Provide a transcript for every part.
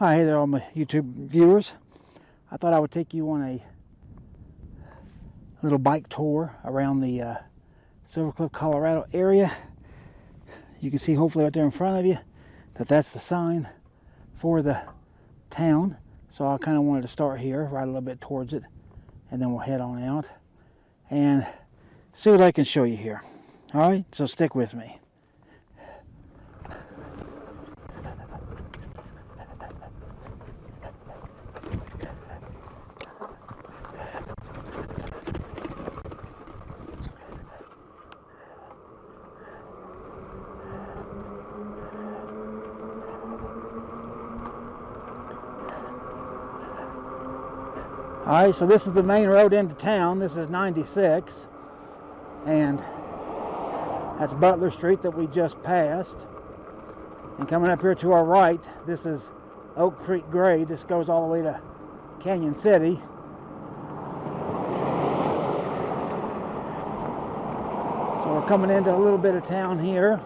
Hi, hey there all my YouTube viewers. I thought I would take you on a little bike tour around the Silver Cliff, Colorado area. You can see hopefully right there in front of you that that's the sign for the town. So I kind of wanted to start here, ride a little bit towards it, and then we'll head on out and see what I can show you here. All right, so stick with me. All right, so this is the main road into town. This is 96, and that's Butler Street that we just passed. And coming up here to our right, this is Oak Creek Grade. This goes all the way to Canyon City. So we're coming into a little bit of town here.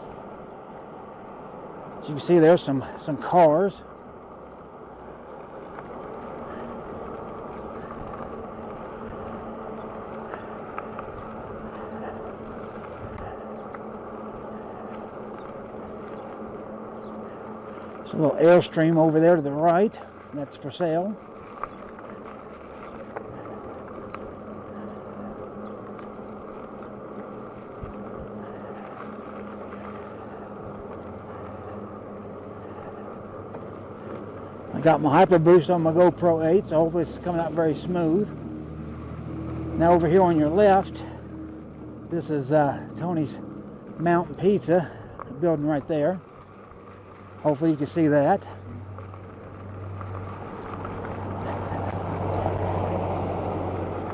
As you can see, there's some cars. There's a little Airstream over there to the right. That's for sale. I got my Hyper Boost on my GoPro 8, so hopefully it's coming out very smooth. Now over here on your left, this is Tony's Mountain Pizza, the building right there. Hopefully you can see that.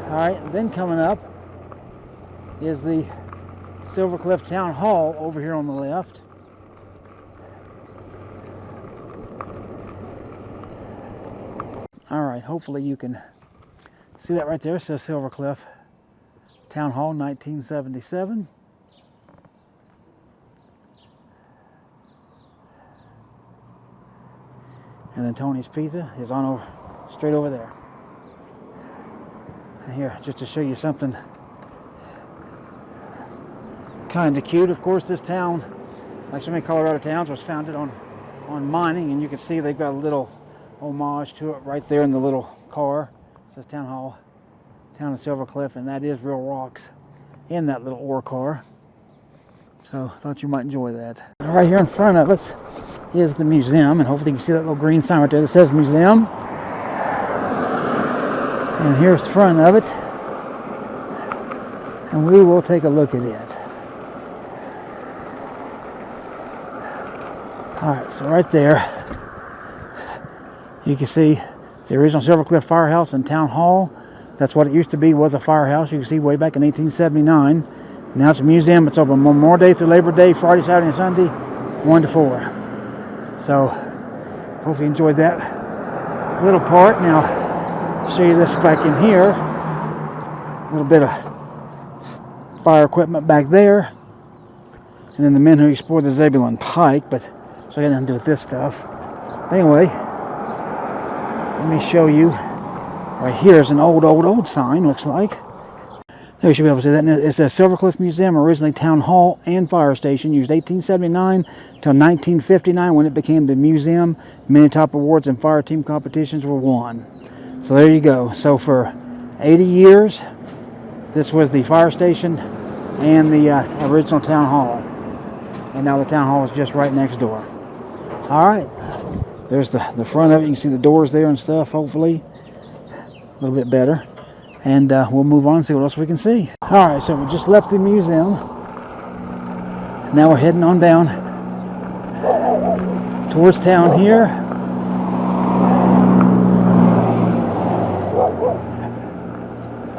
All right, and then coming up is the Silver Cliff Townhall over here on the left. All right, hopefully you can see that right there. It says Silver Cliff Townhall 1977. And then Tony's Pizza is on over, straight over there. And here, just to show you something kind of cute. Of course, this town, like so many Colorado towns, was founded on mining, and you can see they've got a little homage to it right there in the little car. It says Townhall, Town of Silver Cliff, and that is real rocks in that little ore car. So I thought you might enjoy that. Right here in front of us is the museum, and hopefully you can see that little green sign right there that says museum. And here's the front of it, and we will take a look at it. All right, so right there you can see it's the original Silver Cliff Firehouse and Town Hall. That's what it used to be, was a firehouse. You can see way back in 1879. Now it's a museum. It's open Memorial Day through Labor Day, Friday, Saturday, and Sunday, 1 to 4. So, hopefully you enjoyed that little part. Now, I'll show you this back in here. A little bit of fire equipment back there. And then the men who explored the Zebulon Pike, but so I got nothing to do with this stuff. Anyway, let me show you. Right here is an old sign, looks like. There, you should be able to see that. It says Silver Cliff Museum, originally Town Hall and Fire Station, used 1879 till 1959 when it became the museum. Many top awards and fire team competitions were won. So there you go. So for 80 years, this was the fire station and the original Town Hall. And now the Town Hall is just right next door. All right, there's the front of it. You can see the doors there and stuff, hopefully. A little bit better. And we'll move on and see what else we can see. All right, so we just left the museum. Now we're heading on down towards town here.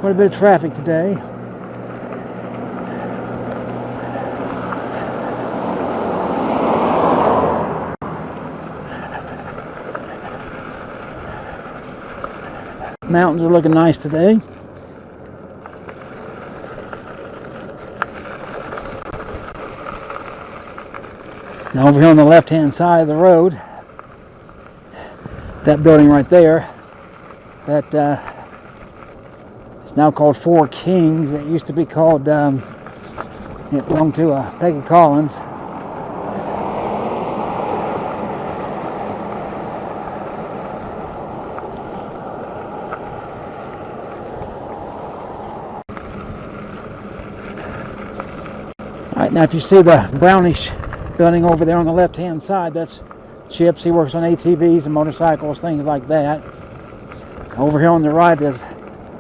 Quite a bit of traffic today. Mountains are looking nice today. Now over here on the left-hand side of the road, That building right there, that it's now called Four Kings. It used to be called, it belonged to Peggy Collins. Alright, now if you see the brownish building over there on the left hand side, that's Chips. He works on ATVs and motorcycles, things like that. Over here on the right is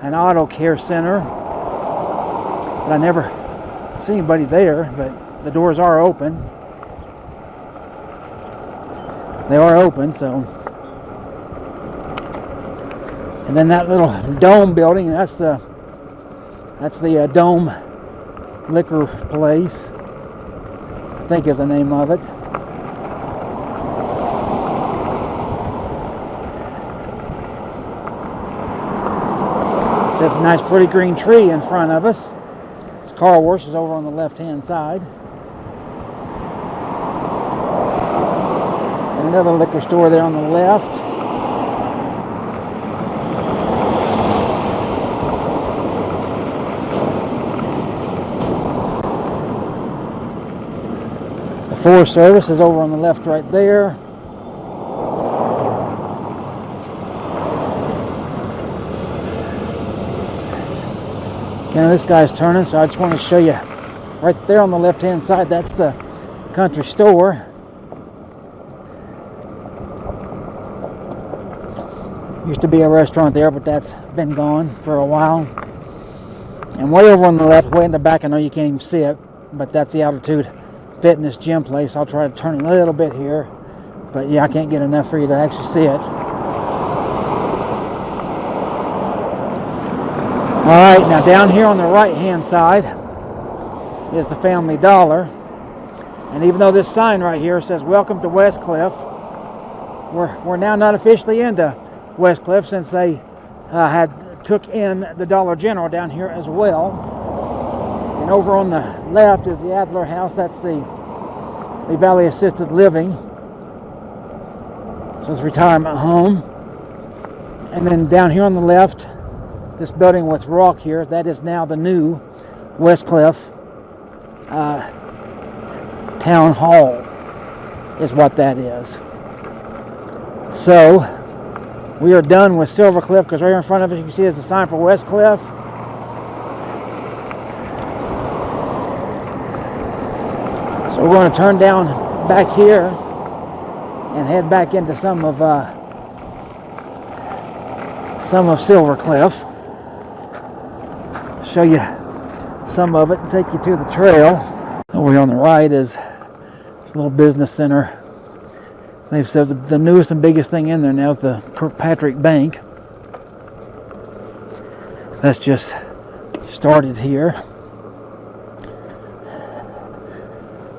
an auto care center, but I never see anybody there, but the doors are open. They are open, so. And then that little dome building, that's the Dome Liquor Place, I think is the name of it. There's a nice pretty green tree in front of us. This car wash is over on the left hand side. And another liquor store there on the left. The Forest Service is over on the left right there. Again, this guy's turning, so I just want to show you right there on the left hand side, that's the country store. Used to be a restaurant there, but that's been gone for a while. And way over on the left, way in the back, I know you can't even see it, but that's the Altitude Fitness Gym place. I'll try to turn a little bit here, but yeah, I can't get enough for you to actually see it. Alright, now down here on the right hand side is the Family Dollar. And even though this sign right here says welcome to Westcliff, we're now not officially into Westcliff since they took in the Dollar General down here as well. And over on the left is the Adler House. That's the Valley Assisted Living. So it's a retirement home. And then down here on the left, this building with rock here, that is now the new Westcliff Town Hall is what that is. So we are done with Silver Cliff because right here in front of us you can see is the sign for Westcliff. So we're going to turn down back here and head back into some of Silver Cliff. Show you some of it and take you to the trail. Over here on the right is this little business center. They've said the newest and biggest thing in there now is the Kirkpatrick Bank. That's just started here.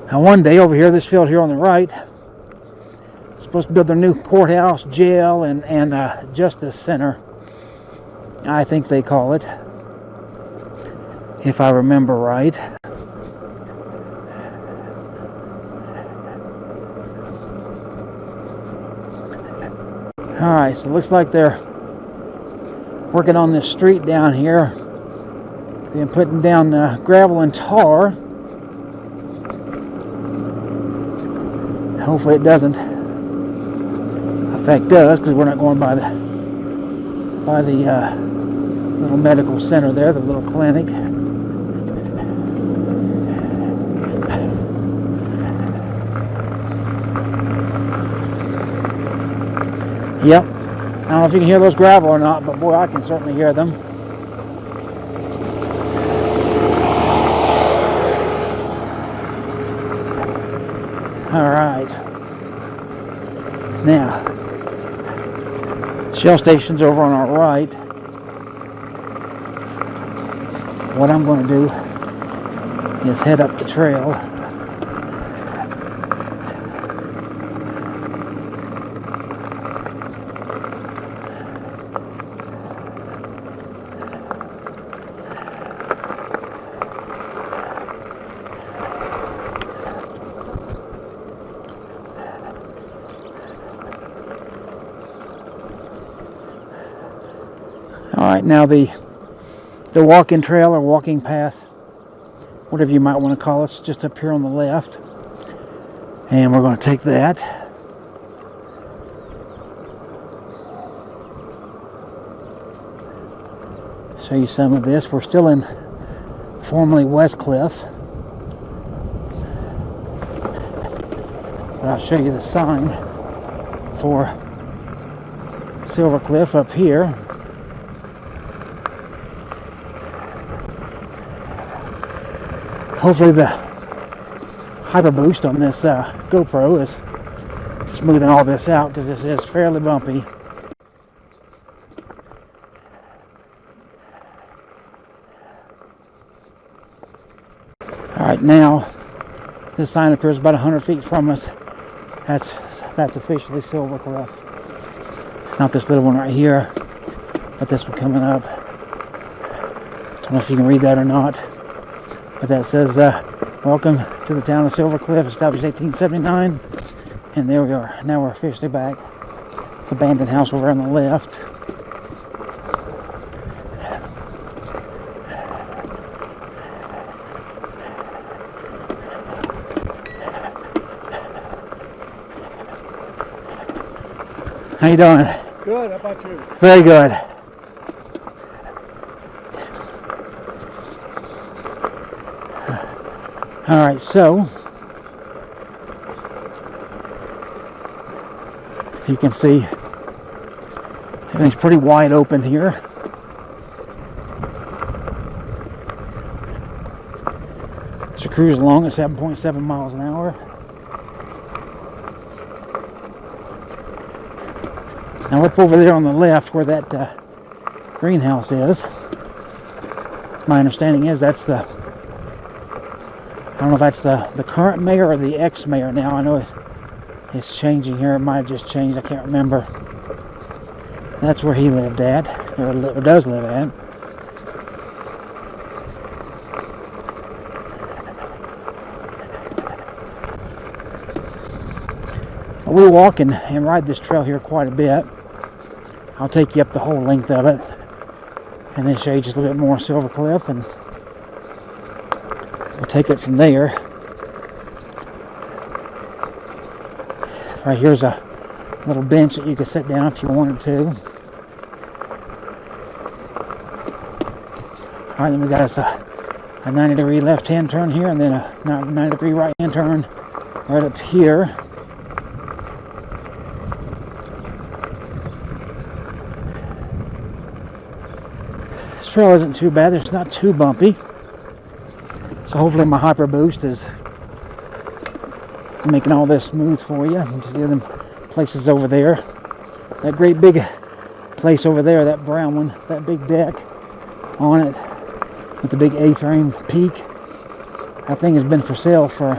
Now one day over here, this field here on the right, supposed to build their new courthouse, jail, and justice center, I think they call it, if I remember right. Alright, so it looks like they're working on this street down here. They're putting down gravel and tar. Hopefully it doesn't affect us because we're not going by the little medical center there, the little clinic. Yep, I don't know if you can hear those gravel or not, but boy, I can certainly hear them. Alright, now, Shell station's over on our right. What I'm going to do is head up the trail. All right, now the walking trail or walking path, whatever you might want to call it, it's just up here on the left. And we're going to take that. Show you some of this. We're still in formerly West Cliff. But I'll show you the sign for Silver Cliff up here. Hopefully the hyper boost on this GoPro is smoothing all this out, because this is fairly bumpy. All right, now this sign appears about 100 feet from us. That's officially Silver Cliff. Not this little one right here, but this one coming up. Don't know if you can read that or not, but that says, welcome to the town of Silver Cliff, established 1879. And there we are. Now we're officially back. It's an abandoned house over on the left. How you doing? Good, how about you? Very good. All right, so you can see everything's pretty wide open here. So cruise along at 7.7 miles an hour. Now up over there on the left where that greenhouse is, my understanding is that's the, I don't know if that's the current mayor or the ex-mayor now. I know it's changing here. It might have just changed. I can't remember. That's where he lived at, or does live at. But we walk and ride this trail here quite a bit. I'll take you up the whole length of it and then show you just a little bit more Silver Cliff, and we'll take it from there. Right here's a little bench that you could sit down if you wanted to. Alright, then we got us a 90-degree left-hand turn here, and then a 90-degree right-hand turn right up here. This trail isn't too bad. It's not too bumpy. So hopefully my hyper boost is making all this smooth for you. You can see them places over there. That great big place over there, that brown one, that big deck on it with the big A-frame peak. That thing has been for sale for,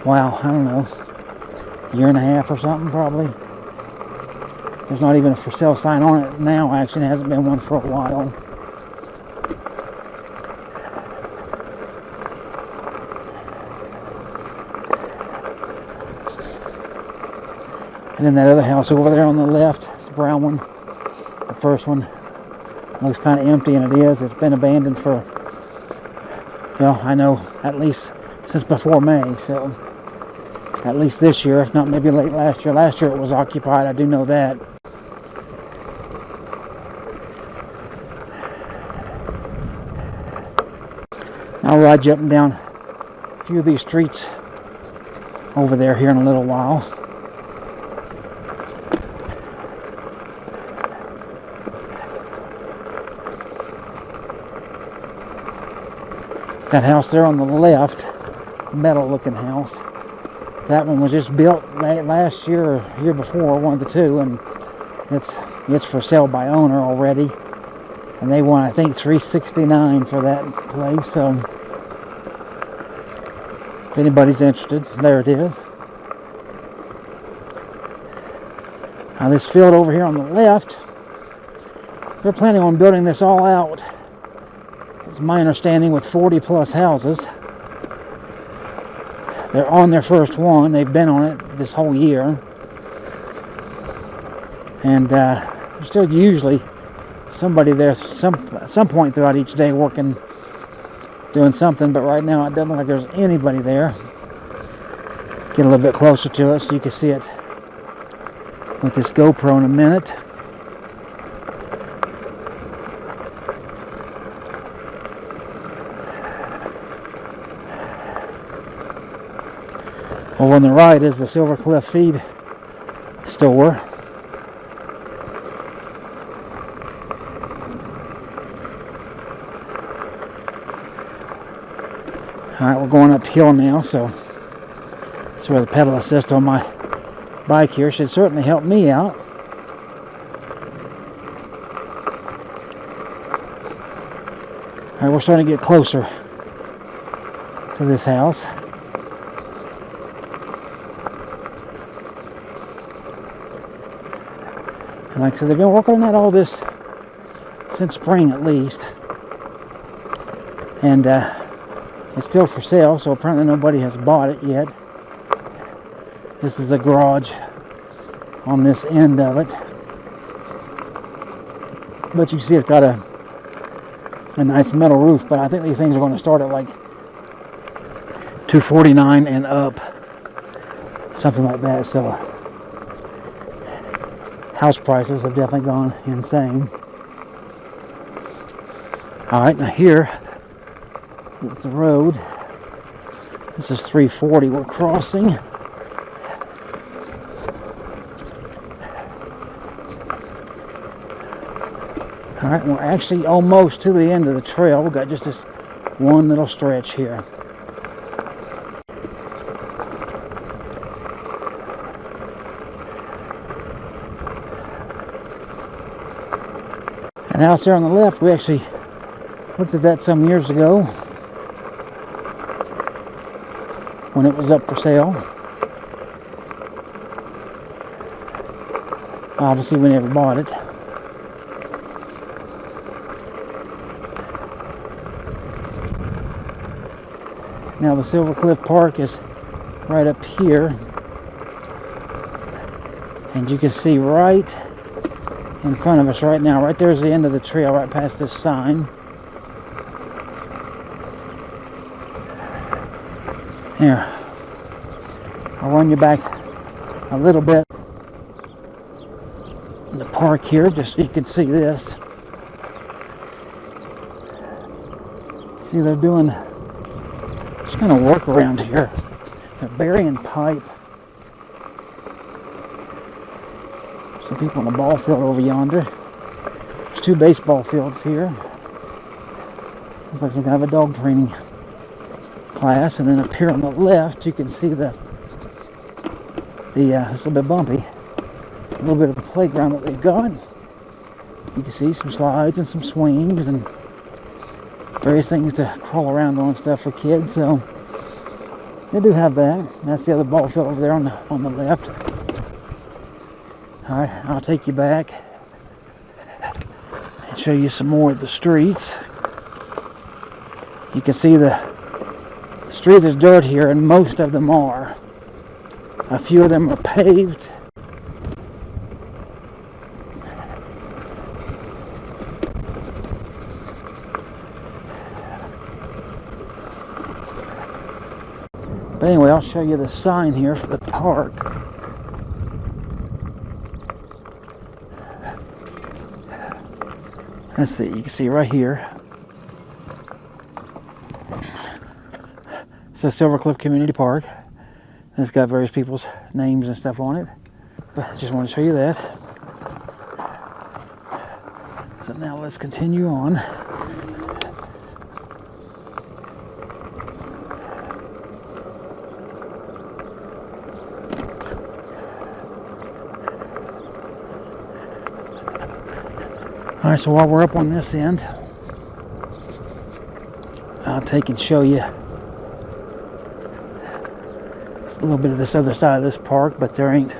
wow, I don't know, a year and a half or something probably. There's not even a for sale sign on it now, actually. It hasn't been one for a while. And then that other house over there on the left, it's the brown one, the first one, looks kind of empty, and it is. It's been abandoned for, well, I know at least since before May, so at least this year, if not maybe late last year. Last year it was occupied, I do know that. I'll ride you up and down a few of these streets over there here in a little while. That house there on the left, metal looking house, that one was just built last year or year before, one of the two, and it's for sale by owner already, and they want, I think, $369 for that place. So if anybody's interested, there it is. Now this field over here on the left, they're planning on building this all out. It's my understanding with 40 plus houses. They're on their first one. They've been on it this whole year. And There's still usually somebody there some point throughout each day working, doing something, but right now it doesn't look like there's anybody there. Get a little bit closer to it so you can see it with this GoPro in a minute. Over on the right is the Silver Cliff feed store. Alright, we're going uphill now, so that's where the pedal assist on my bike here should certainly help me out. Alright, we're starting to get closer to this house. And like I said, they've been working on that all this since spring at least. And it's still for sale, so apparently nobody has bought it yet. This is a garage on this end of it. But you can see it's got a nice metal roof, but I think these things are going to start at like $249 and up. Something like that, so house prices have definitely gone insane. Alright, now here is the road. This is 340 we're crossing. Alright, we're actually almost to the end of the trail. We've got just this one little stretch here. And house there on the left, we actually looked at that some years ago when it was up for sale. Obviously, we never bought it. Now the Silver Cliff Park is right up here, and you can see right in front of us right now, right there's the end of the trail, right past this sign. Here, I'll run you back a little bit in the park here, just so you can see this. See, they're doing just kind of work around here. They're burying pipe. Some people in the ball field over yonder. There's 2 baseball fields here. Looks like some kind of a dog training class. And then up here on the left, you can see it's a little bit bumpy. A little bit of a playground that they've got. You can see some slides and some swings and various things to crawl around on and stuff for kids. So they do have that. That's the other ball field over there on the left. Alright, I'll take you back and show you some more of the streets. You can see the street is dirt here, and most of them are. A few of them are paved. But anyway, I'll show you the sign here for the park. Let's see, you can see right here. It says Silver Cliff Community Park. And it's got various people's names and stuff on it. But I just want to show you that. So now let's continue on. Alright, so while we're up on this end, I'll take and show you just a little bit of this other side of this park, but there ain't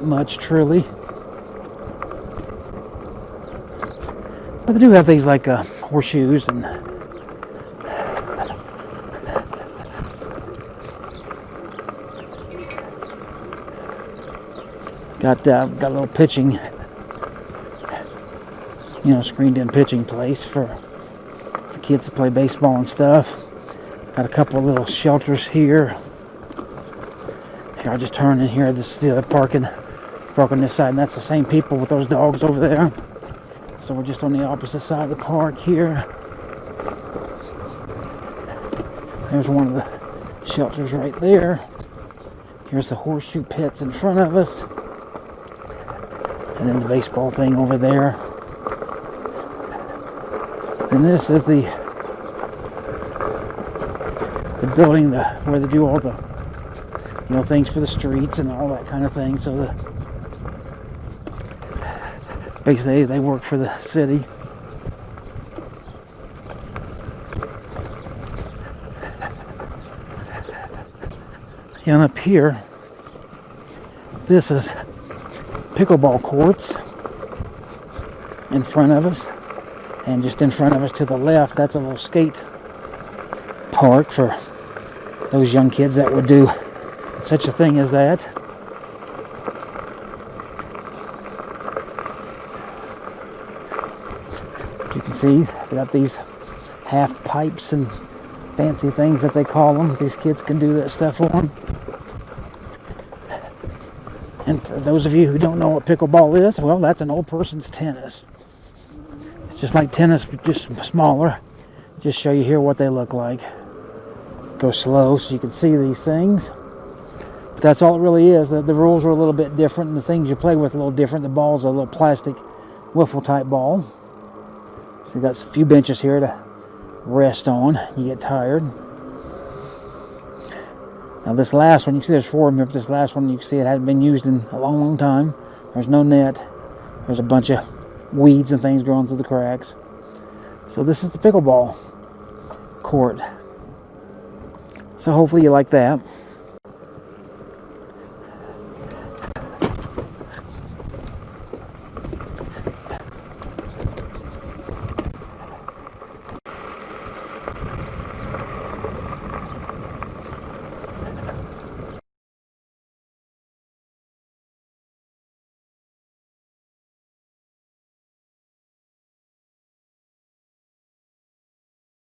much truly. But they do have things like horseshoes and got a little pitching you know, screened in pitching place for the kids to play baseball and stuff. Got a couple of little shelters here. Here, I just turn in here. This is the other park on this side, and that's the same people with those dogs over there. So we're just on the opposite side of the park here. There's one of the shelters right there. Here's the horseshoe pits in front of us. And then the baseball thing over there. And this is the building where they do all the, you know, things for the streets and all that kind of thing. So basically they work for the city. And up here, this is Pickleball Courts in front of us. And just in front of us to the left, that's a little skate park for those young kids that would do such a thing as that. You can see they got these half pipes and fancy things that they call them. These kids can do that stuff on. And for those of you who don't know what pickleball is, well, that's an old person's tennis. It's just like tennis, but just smaller. Just show you here what they look like. Go slow so you can see these things. But that's all it really is. The rules are a little bit different, and the things you play with are a little different. The ball's a little plastic wiffle type ball. So you got a few benches here to rest on. You get tired. Now this last one, you can see there's 4 of them here, but this last one, you can see it hadn't been used in a long, long time. There's no net. There's a bunch of weeds and things growing through the cracks. So this is the pickleball court. So hopefully you like that.